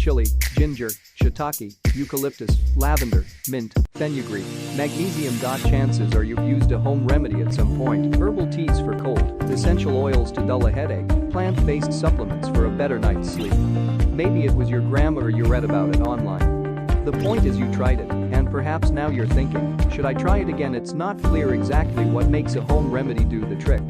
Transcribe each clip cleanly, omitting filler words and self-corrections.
chili, ginger, shiitake, eucalyptus, lavender, mint, fenugreek, magnesium. Chances are you've used a home remedy at some point. Herbal teas for cold, essential oils to dull a headache, plant-based supplements for a better night's sleep. Maybe it was your grandma or you read about it online. The point is you tried it, and perhaps now you're thinking, should I try it again? It's not clear exactly what makes a home remedy do the trick.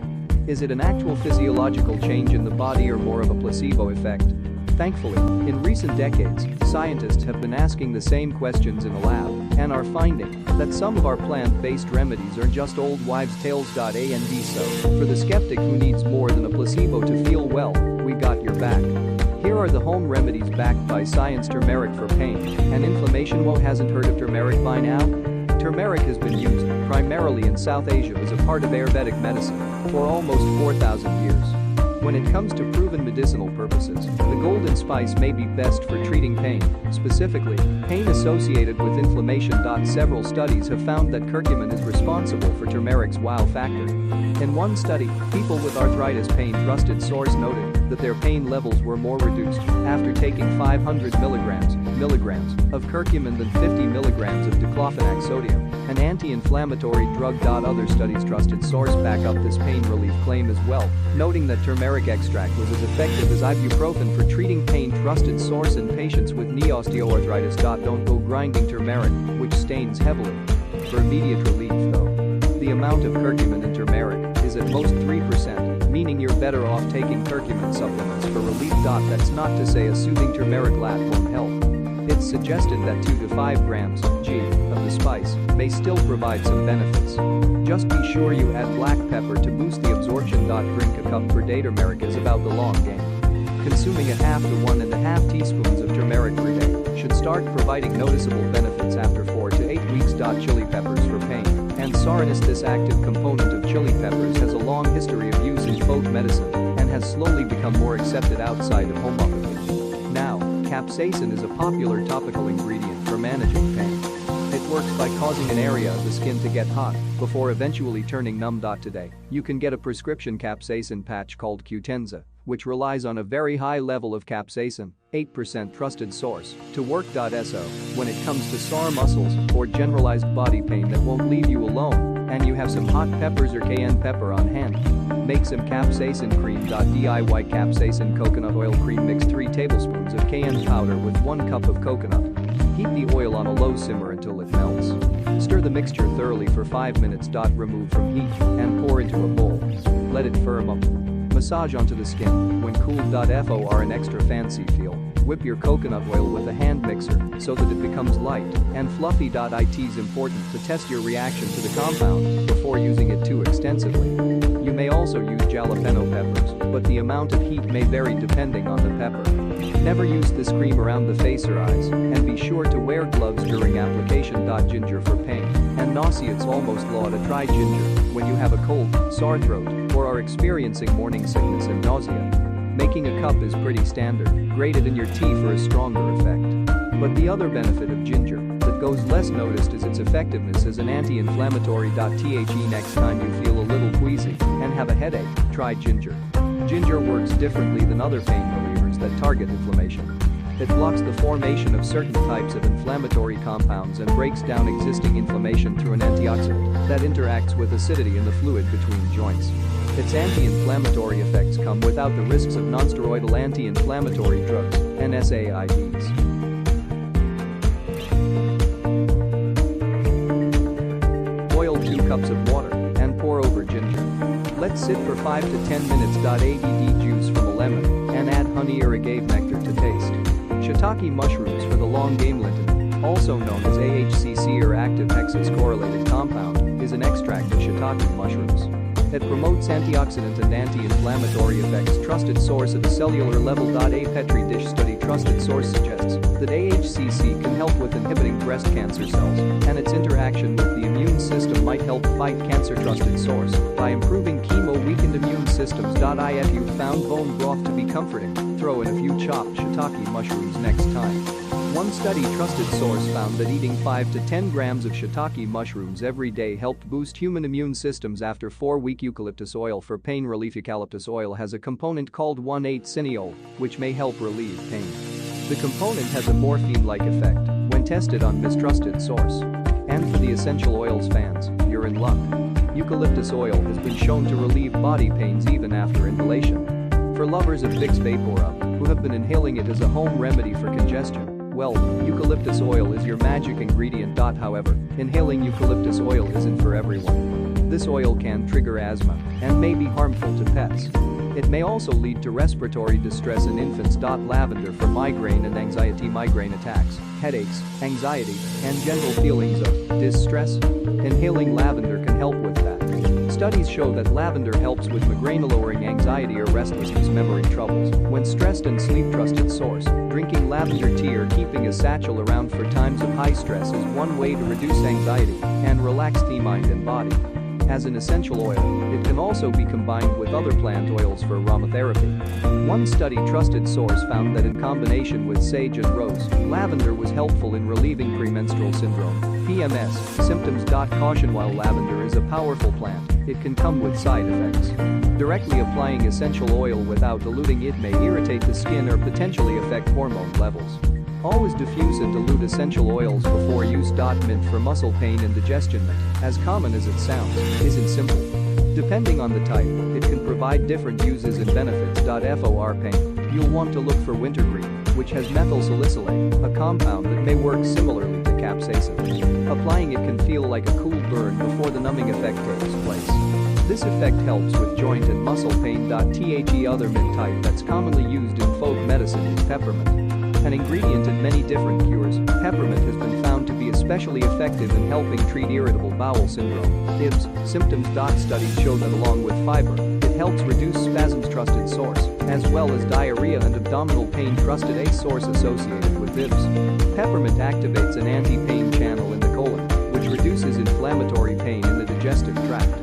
Is it an actual physiological change in the body or more of a placebo effect? Thankfully, in recent decades, scientists have been asking the same questions in the lab and are finding that some of our plant-based remedies are just old wives' tales. And so, for the skeptic who needs more than a placebo to feel well, we got your back. Here are the home remedies backed by science. Turmeric for pain and inflammation. Who hasn't heard of turmeric by now? Turmeric has been used primarily in South Asia as a part of Ayurvedic medicine for almost 4,000 years. When it comes to proven medicinal purposes, the golden spice may be best for treating pain, specifically, pain associated with inflammation. Several studies have found that curcumin is responsible for turmeric's wow factor. In one study, people with arthritis pain trusted source noted that their pain levels were more reduced after taking 500 milligrams of curcumin than 50 milligrams of diclofenac sodium, an anti-inflammatory drug. Other studies trusted source back up this pain relief claim as well, noting that turmeric extract was as effective as ibuprofen for treating pain. Trusted source in patients with knee osteoarthritis. Don't go grinding turmeric, which stains heavily. For immediate relief though, the amount of curcumin in turmeric is at most 3%, meaning you're better off taking curcumin supplements for relief. That's not to say a soothing turmeric latte won't help. It's suggested that 2 to 5 grams g of the spice may still provide some benefits. Just be sure you add black pepper to boost the absorption. Drink a cup per day. Turmeric is about the long game. Consuming a half to 1.5 teaspoons of turmeric per day should start providing noticeable benefits after 4 to 8 weeks. Chili peppers for pain and sourness. This active component of chili peppers has a long history of use in folk medicine and has slowly become more accepted outside of homeopathy. Now, capsaicin is a popular topical ingredient for managing pain. It works by causing an area of the skin to get hot before eventually turning numb. Today, you can get a prescription capsaicin patch called Qutenza, which relies on a very high level of capsaicin, 8% trusted source, to work. So, when it comes to sore muscles or generalized body pain that won't leave you alone, and you have some hot peppers or cayenne pepper on hand, make some capsaicin cream. DIY capsaicin coconut oil cream. Mix 3 tablespoons of cayenne powder with 1 cup of coconut. Heat the oil on a low simmer until it melts. Stir the mixture thoroughly for 5 minutes. Remove from heat and pour into a bowl. Let it firm up. Massage onto the skin when cooled. For an extra fancy feel, whip your coconut oil with a hand mixer so that it becomes light and fluffy. It's important to test your reaction to the compound before using it too extensively. You may also use jalapeno peppers, but the amount of heat may vary depending on the pepper. Never use this cream around the face or eyes, and be sure to wear gloves during application. Ginger for pain and nausea. It's almost law to try ginger when you have a cold, sore throat, or are experiencing morning sickness and nausea. Making a cup is pretty standard. Grate it in your tea for a stronger effect. But the other benefit of ginger that goes less noticed is its effectiveness as an anti-inflammatory. Next time you feel a little queasy and have a headache, try ginger. Ginger works differently than other pain relievers that target inflammation. It blocks the formation of certain types of inflammatory compounds and breaks down existing inflammation through an antioxidant that interacts with acidity in the fluid between joints. Its anti-inflammatory effects come without the risks of nonsteroidal anti-inflammatory drugs, NSAIDs. Boil 2 cups of water and pour over ginger. Let sit for 5 to 10 minutes. Add juice from a lemon and add honey or agave nectar to taste. Shiitake mushrooms for the long game. Linton, also known as AHCC or active hexas-correlated compound, is an extract of shiitake mushrooms. It promotes antioxidant and anti-inflammatory effects. Trusted source at a cellular level. A Petri dish study. Trusted source suggests that AHCC can help with inhibiting breast cancer cells, and its interaction with the immune system might help fight cancer. Trusted source by improving chemo-weakened immune systems. If you found bone broth to be comforting, throw in a few chopped shiitake mushrooms next time. One study. Trusted source found that eating 5 to 10 grams of shiitake mushrooms every day helped boost human immune systems after 4-week. Eucalyptus oil for pain relief. Eucalyptus oil has a component called 1,8-cineol, which may help relieve pain. The component has a morphine-like effect when tested on mistrusted source. And for the essential oils fans, you're in luck. Eucalyptus oil has been shown to relieve body pains even after inhalation. For lovers of Vicks VapoRub, who have been inhaling it as a home remedy for congestion, well, eucalyptus oil is your magic ingredient. However, inhaling eucalyptus oil isn't for everyone. This oil can trigger asthma and may be harmful to pets. It may also lead to respiratory distress in infants. Lavender for migraine and anxiety, migraine attacks, headaches, anxiety, and general feelings of distress. Inhaling lavender can help with that. Studies show that lavender helps with migraine, lowering anxiety or restlessness, memory troubles. When stressed and sleep, trusted source, drinking lavender tea or keeping a satchel around for times of high stress is one way to reduce anxiety and relax the mind and body. As an essential oil, it can also be combined with other plant oils for aromatherapy. One study, trusted source, found that in combination with sage and rose, lavender was helpful in relieving premenstrual syndrome (PMS) symptoms. Caution: while lavender is a powerful plant, it can come with side effects. Directly applying essential oil without diluting it may irritate the skin or potentially affect hormone levels. Always diffuse and dilute essential oils before use. Mint for muscle pain and digestion. Mint, as common as it sounds, isn't simple. Depending on the type, it can provide different uses and benefits. For pain, you'll want to look for wintergreen, which has methyl salicylate, a compound that may work similarly to capsaicin. Applying it can feel like a cool burn before the numbing effect takes place. This effect helps with joint and muscle pain. The other mint type that's commonly used in folk medicine is peppermint. An ingredient in many different cures, peppermint has been found to be especially effective in helping treat irritable bowel syndrome (IBS) symptoms. Studies show that along with fiber, it helps reduce spasms. Trusted source, as well as diarrhea and abdominal pain. Trusted a source associated with IBS. Peppermint activates an anti-pain channel in the colon, which reduces inflammatory pain in the digestive tract.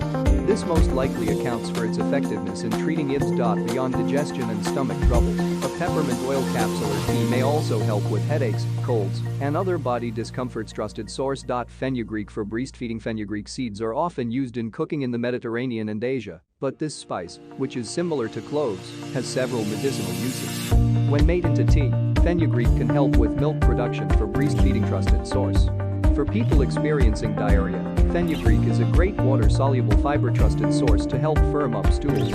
This most likely accounts for its effectiveness in treating IBS. Beyond digestion and stomach troubles, a peppermint oil capsule or tea may also help with headaches, colds, and other body discomforts. Trusted source. Fenugreek for breastfeeding. Fenugreek seeds are often used in cooking in the Mediterranean and Asia, but this spice, which is similar to cloves, has several medicinal uses. When made into tea, fenugreek can help with milk production for breastfeeding. Trusted source. For people experiencing diarrhea, fenugreek is a great water-soluble fiber. Trusted source to help firm up stools.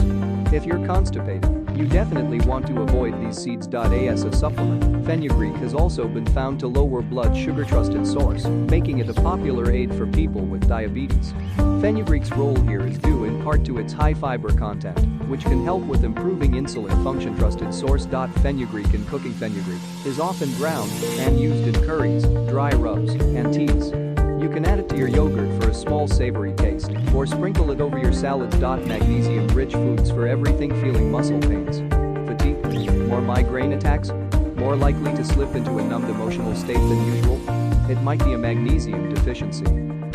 If you're constipated, you definitely want to avoid these seeds. As a supplement, fenugreek has also been found to lower blood sugar. Trusted source, making it a popular aid for people with diabetes. Fenugreek's role here is due in part to its high fiber content, which can help with improving insulin function. Trusted source. Fenugreek in cooking. Fenugreek is often ground and used in curries, dry rubs, and teas. You can add it to your yogurt for a small savory taste, or sprinkle it over your salads. Magnesium-rich foods for everything. Feeling muscle pains, fatigue, more migraine attacks, more likely to slip into a numbed emotional state than usual? It might be a magnesium deficiency.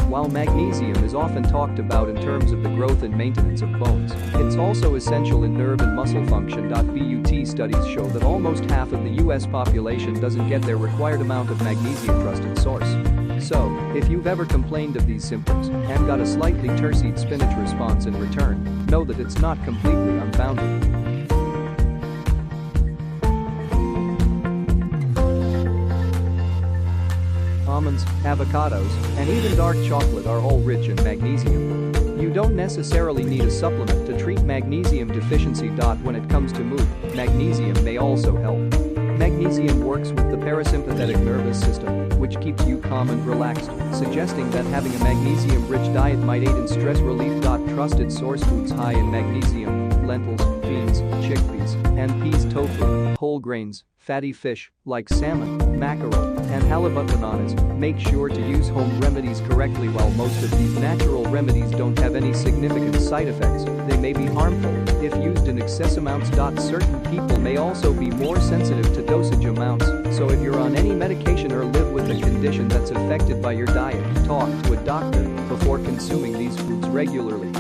While magnesium is often talked about in terms of the growth and maintenance of bones, it's also essential in nerve and muscle function. But studies show that almost half of the US population doesn't get their required amount of magnesium. Trusted source. So, if you've ever complained of these symptoms and got a slightly terseed spinach response in return, know that it's not completely unfounded. Almonds, avocados, and even dark chocolate are all rich in magnesium. You don't necessarily need a supplement to treat magnesium deficiency. When it comes to mood, magnesium may also help. Magnesium works with the parasympathetic nervous system, which keeps you calm and relaxed, suggesting that having a magnesium-rich diet might aid in stress relief. Trusted source foods high in magnesium: lentils, beans, chickpeas, and peas. Tofu, whole grains, fatty fish like salmon, mackerel, and halibut. Bananas. Make sure to use home remedies correctly. While most of these natural remedies don't have any significant side effects, they may be harmful if used in excess amounts. Certain people may also be more sensitive to dosage amounts, so if you're on any medication or live with a condition that's affected by your diet, talk to a doctor before consuming these foods regularly.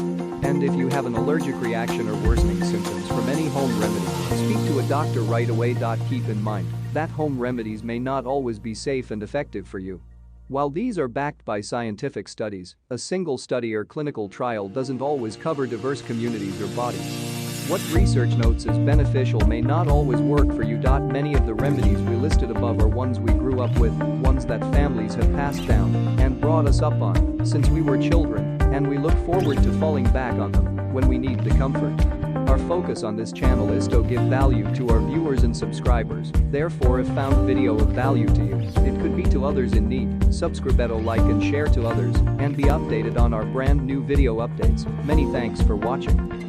And if you have an allergic reaction or worsening symptoms from any home remedy, speak to a doctor right away. Keep in mind that home remedies may not always be safe and effective for you. While these are backed by scientific studies, a single study or clinical trial doesn't always cover diverse communities or bodies. What research notes is beneficial may not always work for you. Many of the remedies we listed above are ones we grew up with, ones that families have passed down and brought us up on since we were children, and we look forward to falling back on them when we need the comfort. Our focus on this channel is to give value to our viewers and subscribers. Therefore, if found video of value to you, it could be to others in need, subscribe, like and share to others, and be updated on our brand new video updates. Many thanks for watching.